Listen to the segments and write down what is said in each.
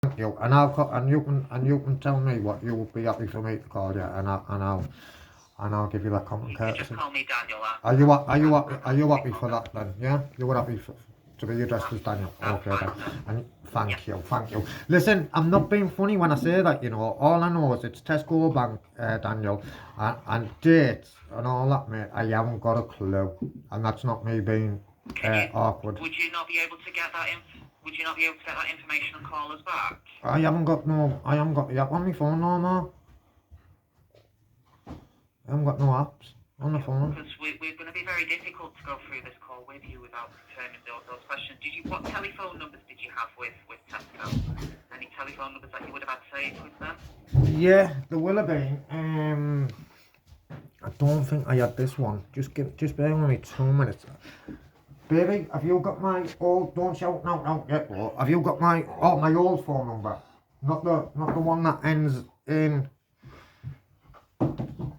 Thank you, and you can tell me what you would be happy for me to call you, and I'll give you that common You can just courtesy. call me Daniel. Are you happy for that then? Yeah, you were happy to be addressed as Daniel. That's Okay then. fine, sir. And Yeah. thank you. Listen, I'm not being funny when I say that. All I know is it's Tesco Bank, Daniel, and dates and all that, mate. I haven't got a clue, and that's not me being Can you? awkward. Would you not be able to get that? Would you not be able to get that information and call us back? I haven't got the app on my phone no more. I haven't got no apps on the phone. Because we're going to be very difficult to go through this call with you without determining those questions. What telephone numbers did you have with Tesco? Any telephone numbers that you would have had saved with them? Yeah, there will have been. I don't think I had this one. Just bear with me 2 minutes. Baby, have you got my old? Don't shout now yet. Have you got my old phone number? Not the one that ends in 009.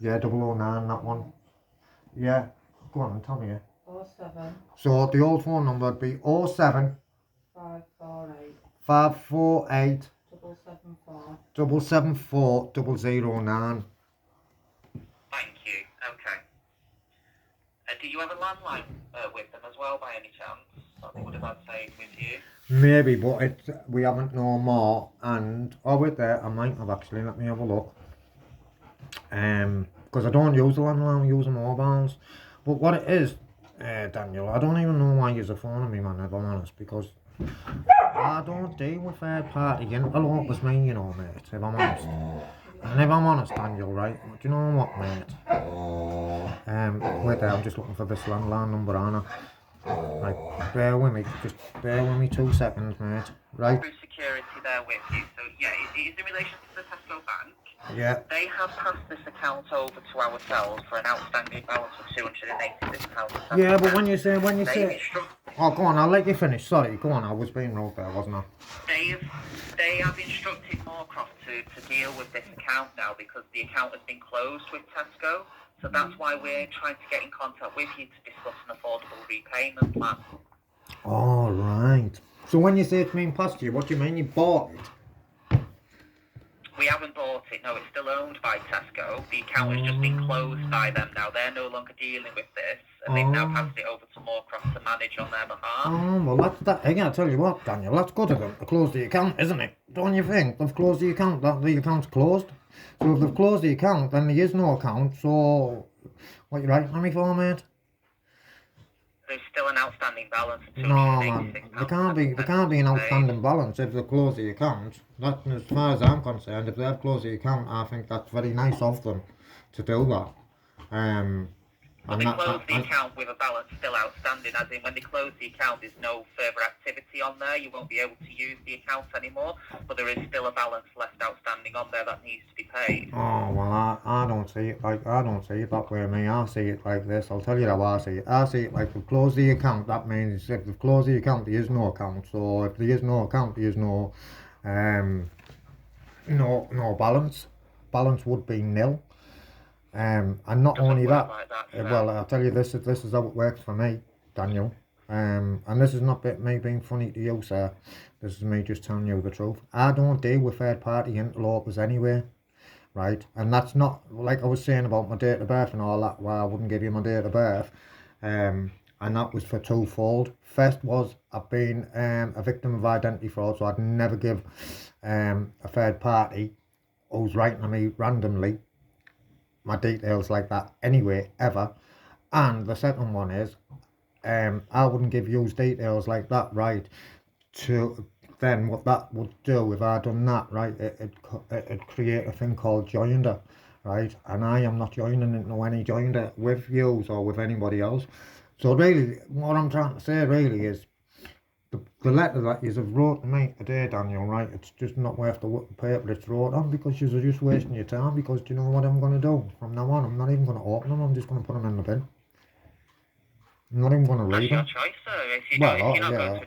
yeah 009. That one. Yeah. Go on and tell me. 07 So the old phone number would be 07 548 548 774 774 009. Thank you. Okay. Do you have a landline with them as well, by any chance? That they would have had saved with you? Maybe, but we haven't no more. And wait there, I might have actually. Let me have a look. Because I don't use the landline, I use the mobiles. But what it is, Daniel, I don't even know why you're phoning me, man. If I'm honest, because I don't deal with third party. Hello, it was me, mate. If I'm honest. And if I'm honest, Daniel, right? Do you know what, mate? Wait there, I'm just looking for this landline number, Anna. Right, bear with me 2 seconds, mate. Right? Through security there with you. So yeah, it is in relation to the Tesco Bank. Yeah. They have passed this account over to ourselves for an outstanding balance of £286. Yeah, but when you say, oh, go on, I'll let you finish. Sorry, go on. I was being rude there, wasn't I? They have instructed Moorcroft to deal with this account now because the account has been closed with Tesco. So that's why we're trying to get in contact with you to discuss an affordable repayment plan. All right. So when you say it's been passed to you, what do you mean you bought it? We haven't bought it. No, it's still owned by Tesco. The account has just been closed by them now. They're no longer dealing with this, and they've now passed it over to Moorcroft to manage on their behalf. Oh, well, that's that. I gotta tell you what, Daniel, that's good of them to close the account, isn't it? Don't you think? They've closed the account. The account's closed. So if they've closed the account, then there is no account. So what you writing on me for, mate? There's still an outstanding balance of No, man, there can't be an outstanding balance if they close the account. That, as far as I'm concerned, if they've closed the account, I think that's very nice of them to do that. But they close the account with a balance still outstanding, as in when they close the account, there's no further activity on there. You won't be able to use the account anymore, but there is still a balance left outstanding on there that needs to be paid. Oh, well, I don't see it that way, me. I see it like this. I'll tell you how I see it. I see it like they've closed the account. That means if they've closed the account, there is no account. So if there is no account, there is no balance. Balance would be nil. And not only that, well, I'll tell you this is how it works for me, Daniel. And this is not me being funny to you, sir. This is me just telling you the truth. I don't deal with third party interlopers anyway, right? And that's not, like I was saying about my date of birth and all that, why I wouldn't give you my date of birth. And that was for twofold. First was I've been a victim of identity fraud, so I'd never give a third party who's writing to me randomly my details like that anyway, ever. And the second one is I wouldn't give you details like that, right? To then what that would do if I done that, right? It'd create a thing called joinder, right? And I am not joining into any joinder with you or with anybody else. So really, what I'm trying to say really is the letter that you have wrote to me today, Daniel, right? It's just not worth the paper it's wrote on because you're just wasting your time. Because do you know what I'm going to do from now on? I'm not even going to open them. I'm just going to put them in the bin. I'm not even going to read them. That's your choice, sir. If you're not going to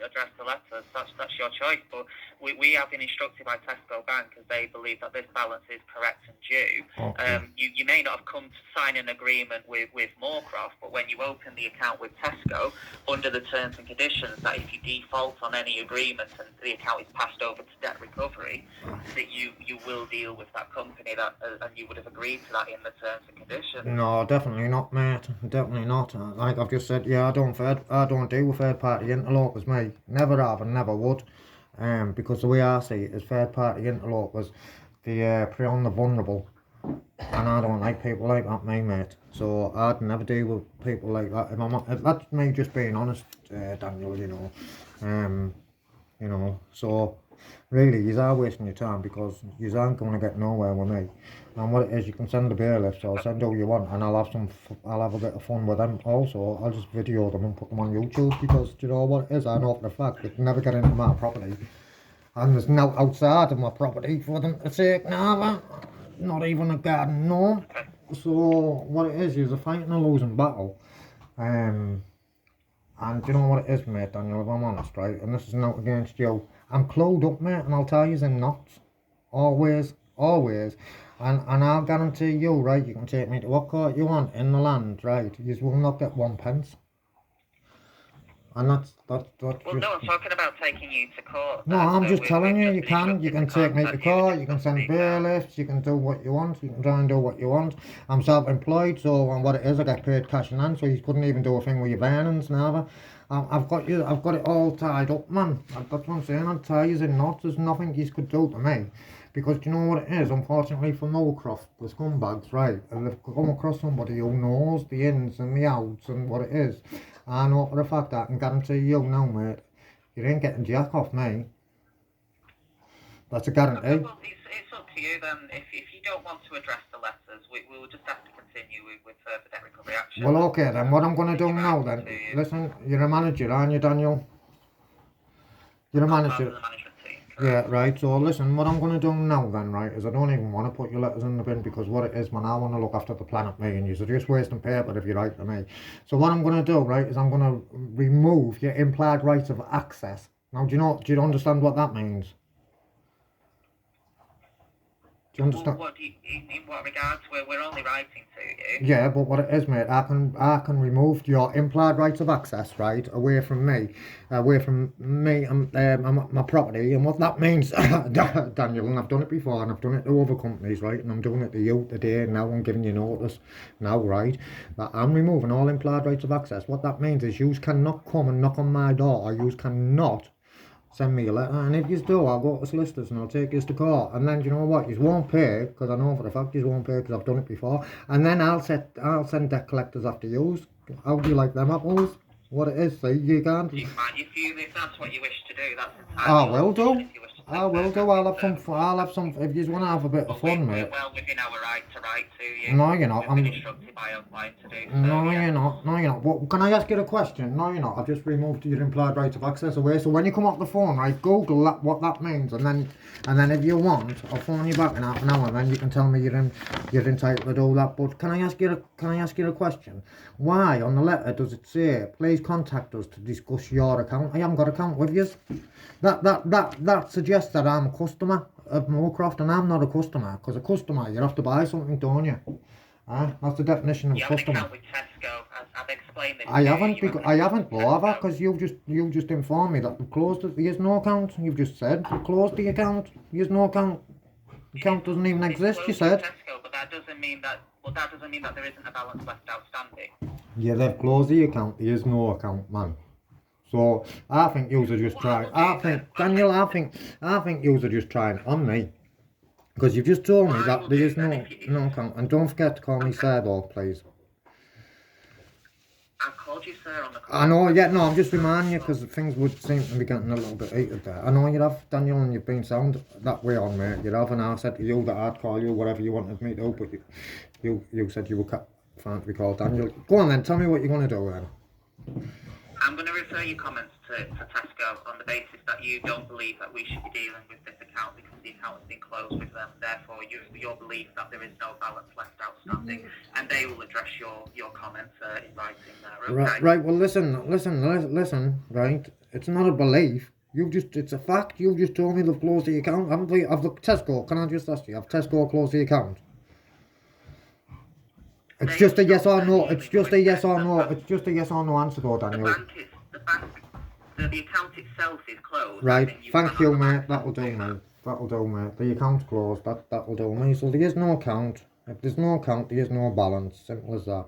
address the letters, that's your choice. But we have been instructed by Tesco Bank, because they believe that this balance is correct and due. Okay. You may not have come to sign an agreement with Moorcroft, but when you open the account with Tesco, under the terms and conditions, that if you default on any agreement and the account is passed over to debt recovery, that you will deal with that company, that and you would have agreed to that in the terms and conditions. No, definitely not, mate. Definitely not. Like I've just said, yeah, I don't deal with third party interlopers, mate. Never have and never would. Because the way I see it is third party interlopers, they prey on the vulnerable, and I don't like people like that, mate. So I'd never deal with people like that. If that's me just being honest, Daniel. So really, you are wasting your time, because you aren't going to get nowhere with me. And what it is, you can send the bailiffs, or send all you want, and I'll have a bit of fun with them also. I'll just video them and put them on YouTube, because do you know what it is? I know for the fact they can never get into my property, and there's no outside of my property for them to take now. Not even a garden, no. So what it is a fighting a losing battle. And do you know what it is, mate, Daniel, if I'm honest, right, and this is not against you, I'm clued up, mate, and I'll tell you in knots. Always. And I'll guarantee you, right, you can take me to what court you want in the land, right, you will not get 1 pence. And that's well, just... no, I'm talking about taking you to court. No, I'm just telling you, you can take me to court, you can send bailiffs, you can do what you want, you can try and do what you want. I'm self-employed, so what it is, I get paid cash in hand, so you couldn't even do a thing with your earnings, never. I've got it all tied up, man. That's what I'm saying, I'll tie you in knots. There's nothing you could do to me. Because do you know what it is? Unfortunately for Moorcroft, the scumbags, right, and they've come across somebody who knows the ins and the outs and what it is. I know for a fact that I can guarantee you now, mate, you ain't getting jack off me. That's a guarantee. Okay, well, it's up to you then. If you don't want to address the letters, we will just have to continue with further debt recovery action. Well, okay then, what I'm going to do now then, listen, you're a manager, aren't you, Daniel? You're a manager. Yeah, right, so listen, what I'm going to do now then, right, is I don't even want to put your letters in the bin, because what it is, man, I want to look after the planet, me, and you're just wasting paper if you like to me. So what I'm going to do, right, is I'm going to remove your implied rights of access. Now, do you understand what that means? Do you understand? Well, in what regards? We're only writing to you. Yeah, but what it is, mate, I can remove your implied rights of access, right, away from me and my property. And what that means, Daniel, and I've done it before, and I've done it to other companies, right, and I'm doing it to you today. Now I'm giving you notice, now, right, that I'm removing all implied rights of access. What that means is you cannot come and knock on my door, or you cannot send me a letter, and if you do, I'll go to solicitors and I'll take you to court, and then you know what, you won't pay, because I know for the fact you won't pay, because I've done it before, and then I'll send debt collectors after you. How do you like them apples? What it is, see, you can't. If that's what you wish to do, that's I will do. I'll have some, if you want to have a bit of fun, mate. We're well within our right to write to you. No, you're not. We've been instructed by our client to do so. No, you're not. Well, can I ask you a question? No, you're not. I've just removed your implied right of access away. So when you come off the phone, right, Google that, what that means, and then if you want, I'll phone you back in half an hour, and then you can tell me you're entitled to do that. But can I ask you a question? Why on the letter does it say, please contact us to discuss your account? I haven't got an account with you. That suggests that I'm a customer of Moorcroft, and I'm not a customer, because a customer, you have to buy something, don't you? That's the definition of a customer. You have an account with Tesco, I've explained this. I haven't, because you just informed me that they've closed it. There's no account. You've just said they've closed the account. There's no account. The account doesn't even exist, you said. Tesco, but that doesn't mean that there isn't a balance left outstanding. Yeah, they've closed the account. There is no account, man. So I think yous are just trying. Daniel, I think yous are just trying on me, because you've just told me that there is no account. And don't forget to call me Sir, though, please. I've called you sir on the call. I know, yeah, no, I'm just reminding you, because things would seem to be getting a little bit heated there. I know you have, Daniel, and you've been sound that way on, mate. You have, and I said to you that I'd call you whatever you wanted me to, but you said you were fine to be called Daniel. Go on then, tell me what you're going to do then. I'm going to refer your comments to Tesco on the basis that you don't believe that we should be dealing with this account, because the account has been closed with them. Therefore, your belief that there is no balance left outstanding, and they will address your comments in writing there. Okay? Right. Well, listen. Right. It's not a belief. It's a fact. You've just told me they've closed the account, haven't they? Have the Tesco, can I just ask you, have Tesco closed the account? It's just a yes or no, it's just a yes or no, it's just a yes or no answer though, Daniel. The account itself is closed. Right, thank you mate, that'll do mate. That'll do mate. The account's closed, that'll do me. So there is no account. If there's no account, there is no balance. Simple as that.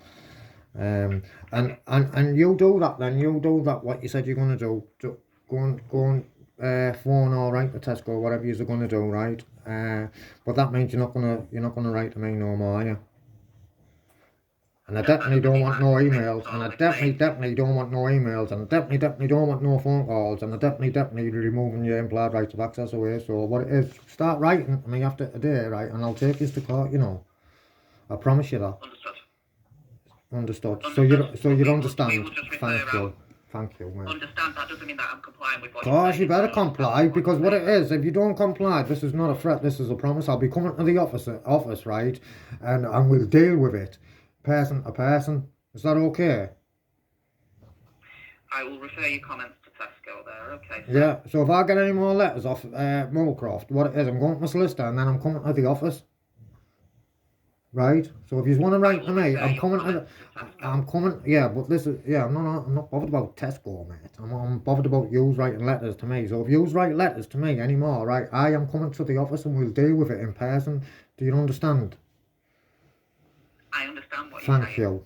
And you do that then, you do that what you said you're gonna do. Go and phone or write to Tesco, whatever you're gonna do, right? But that means you're not gonna write to me no more, are you? And I definitely don't want no emails, and I definitely don't want no emails, and I definitely don't want no phone calls, and I definitely removing your implied rights of access away. So what it is, start writing to me after today, right, and I'll take you to court, you know. I promise you that. Understood. So you understand. Thank you, mate. Understand that doesn't mean that I'm complying with what Of course, you better comply, because what it is, if you don't comply, this is not a threat, this is a promise. I'll be coming to the office, right, and we'll deal with it. Person to person. Is that okay? I will refer your comments to Tesco there, okay? Yeah, so if I get any more letters off Moorcroft, what it is, I'm going to my solicitor and then I'm coming to the office. Right? So if you want to write to me, I'm coming, yeah, but this is, yeah, I'm not bothered about Tesco, mate. I'm bothered about yous writing letters to me. So if yous write letters to me anymore, right, I am coming to the office and we'll deal with it in person. Do you understand? I understand what you're saying. Thank you.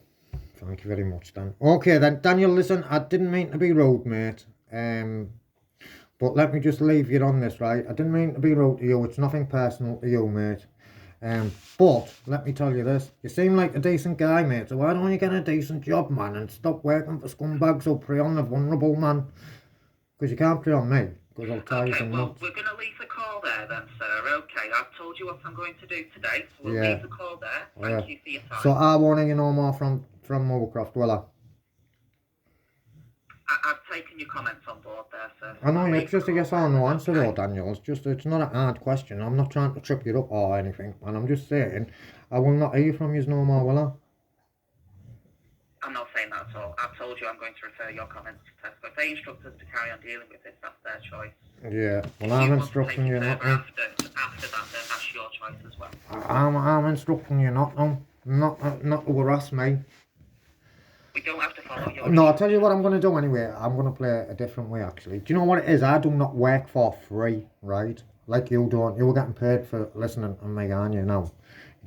Thank you very much, Dan. Okay then, Daniel, listen, I didn't mean to be rude, mate. But let me just leave you on this, right? I didn't mean to be rude to you. It's nothing personal to you, mate. But let me tell you this. You seem like a decent guy, mate. So why don't you get a decent job, man, and stop working for scumbags who prey on the vulnerable, man? Because you can't prey on me. Because I'll tell you some nuts. We're going to leave the call there then, sir. Okay, I've told you what I'm going to do today, so we'll leave the call there. Thank you for your time. So I won't hear no more from Moorcroft, will I? I've taken your comments on board there, sir. I know, it's just a yes or no answer though, Daniel. It's not a hard question. I'm not trying to trip you up or anything. And I'm just saying, I will not hear from you no more, will I? I'm not saying that at all. I've told you I'm going to refer your comments to Tesco. If they instruct us to carry on dealing with this, that's their choice. Yeah, well I'm instructing you not to. After that, then that's your choice as well. I'm instructing you not to harass me. We don't have to follow your... No, I'll tell you what I'm going to do anyway. I'm going to play it a different way, actually. Do you know what it is? I do not work for free, right? Like you don't. You were getting paid for listening to me, aren't you, now?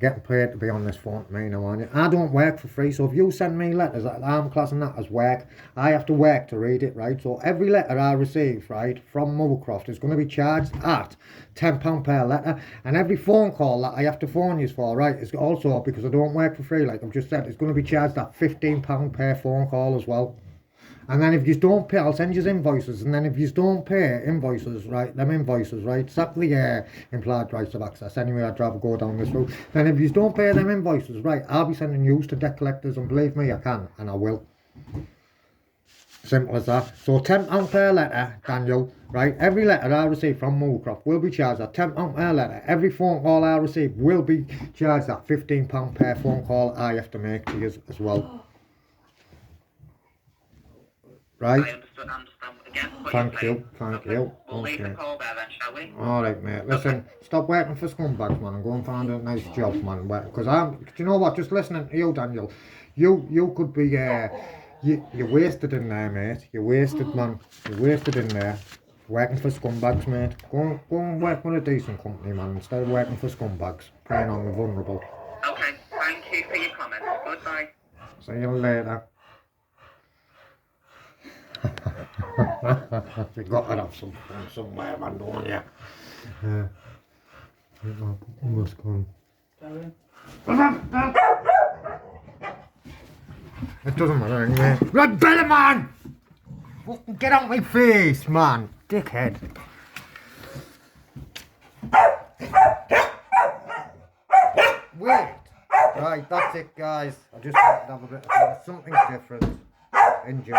You're getting paid to be on this phone to me now, aren't you? I don't work for free, so if you send me letters, I'm classing that as work. I have to work to read it, right? So every letter I receive, right, from Moorcroft is going to be charged at £10 per letter, and every phone call that I have to phone you for, right, is also, because I don't work for free, like I've just said, it's going to be charged at £15 per phone call as well. And then if you don't pay, I'll send you invoices. And then if you don't pay invoices, right, them invoices, right, exactly implied rights of access. Anyway, I'd rather go down this route. Then if you don't pay them invoices, right, I'll be sending you to debt collectors, and believe me, I can, and I will. Simple as that. So £10 per letter, Daniel, right, every letter I receive from Moorcroft will be charged at £10 per letter. Every phone call I receive will be charged at £15 per phone call I have to make to you as well. Right. I understand again. Thank you. We'll leave the call there then, shall we? Alright, mate. Listen, stop working for scumbags, man, and go and find a nice job, man. Because do you know what? Just listening to you, Daniel, you could be, you're wasted in there, mate. You're wasted, man. You're wasted in there. Working for scumbags, mate. Go and work with a decent company, man, instead of working for scumbags. Preying on the vulnerable. Okay, thank you for your comments. Goodbye. See you later. You got to have some fun somewhere, man, don't you? Yeah. Almost gone. It doesn't matter anyway. Right, Bella, man! Fucking get out my face, man! Dickhead. Wait! Right, that's it, guys. I just wanted to have a bit of something different. Enjoy.